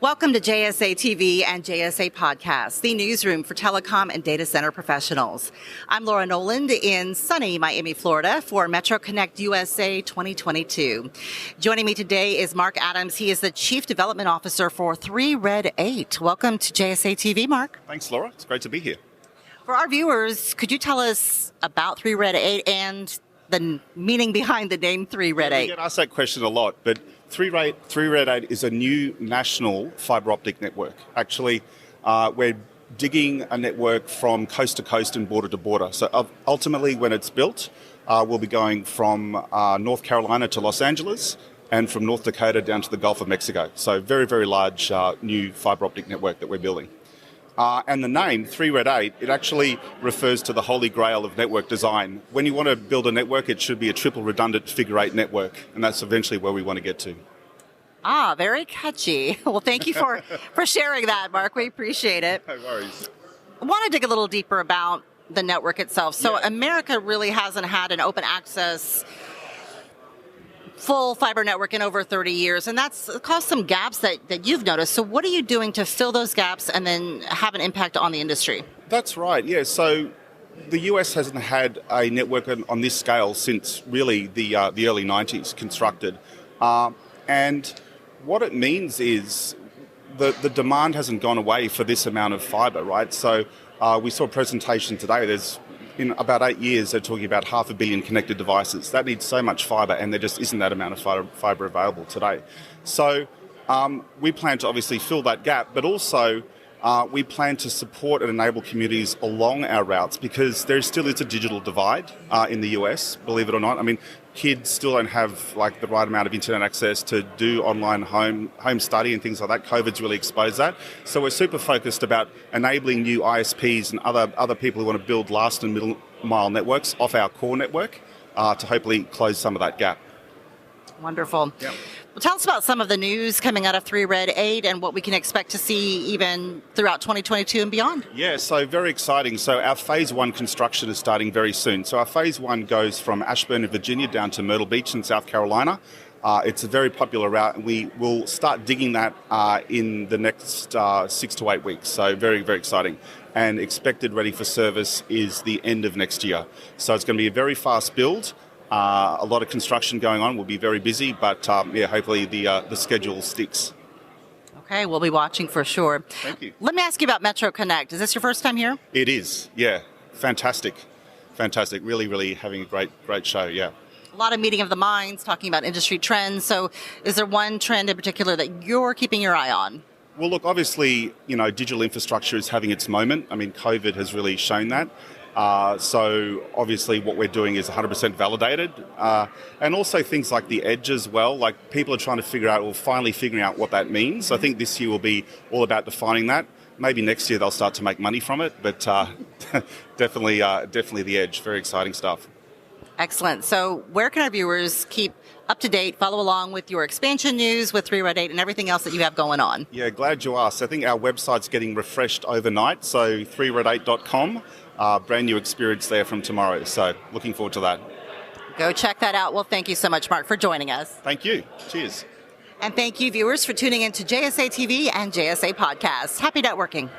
Welcome to JSA TV and JSA Podcast, the newsroom for telecom and data center professionals. I'm Laura Noland in sunny Miami, Florida for Metro Connect USA 2022. Joining me today is Mark Adams. He is the Chief Development Officer for 3 Red 8. Welcome to JSA TV, Mark. Thanks, Laura. It's great to be here. For our viewers, could you tell us about 3 Red 8 and the meaning behind the name 3 Red 8? We get asked that question a lot, but 3 Red 8 is a new national fiber-optic network. Actually, we're digging a network from coast to coast and border to border. So ultimately, when it's built, we'll be going from North Carolina to Los Angeles and from North Dakota down to the Gulf of Mexico. So very, very large new fiber-optic network that we're building. And the name, 3 Red 8, it actually refers to the holy grail of network design. When you want to build a network, it should be a triple redundant figure 8 network, and that's eventually where we want to get to. Very catchy. Well, thank you for sharing that, Mark. We appreciate it. No worries. I want to dig a little deeper about the network itself. So America really hasn't had an open access full fiber network in over 30 years, and that's caused some gaps that you've noticed. So what are you doing to fill those gaps and then have an impact on the industry? That's right, yeah. So the US hasn't had a network on this scale since really the early 90s constructed. And what it means is the demand hasn't gone away for this amount of fiber, right? So we saw a presentation today. In about 8 years, they're talking about 500 million connected devices. That needs so much fibre, and there just isn't that amount of fibre available today. So we plan to obviously fill that gap, but also we plan to support and enable communities along our routes, because there still is a digital divide in the US, believe it or not. I mean, kids still don't have the right amount of internet access to do online home study and things like that. COVID's really exposed that. So we're super focused about enabling new ISPs and other people who want to build last and middle mile networks off our core network to hopefully close some of that gap. Wonderful. Yep. Well, tell us about some of the news coming out of 3 Red 8 and what we can expect to see even throughout 2022 and beyond. Yeah, so very exciting. So our Phase 1 construction is starting very soon. So our Phase 1 goes from Ashburn in Virginia down to Myrtle Beach in South Carolina. It's a very popular route, and we will start digging that in the next 6 to 8 weeks. So very, very exciting. And expected ready for service is the end of next year. So it's going to be a very fast build. A lot of construction going on. We'll be very busy, but hopefully the schedule sticks. Okay, we'll be watching for sure. Thank you. Let me ask you about Metro Connect. Is this your first time here? It is, yeah. Fantastic. Really, really having a great show, yeah. A lot of meeting of the minds, talking about industry trends. So is there one trend in particular that you're keeping your eye on? Well, look, obviously, digital infrastructure is having its moment. I mean, COVID has really shown that. So obviously what we're doing is 100% validated. And also things like the edge as well. Like people are trying to finally figuring out what that means. So I think this year will be all about defining that. Maybe next year they'll start to make money from it, but definitely the edge. Very exciting stuff. Excellent. So where can our viewers keep up to date, follow along with your expansion news with 3 Red 8 and everything else that you have going on? Yeah, glad you asked. I think our website's getting refreshed overnight, so 3red8.com. Brand new experience there from tomorrow. So looking forward to that. Go check that out. Well, thank you so much, Mark, for joining us. Thank you. Cheers. And thank you, viewers, for tuning in to JSA TV and JSA Podcast. Happy networking.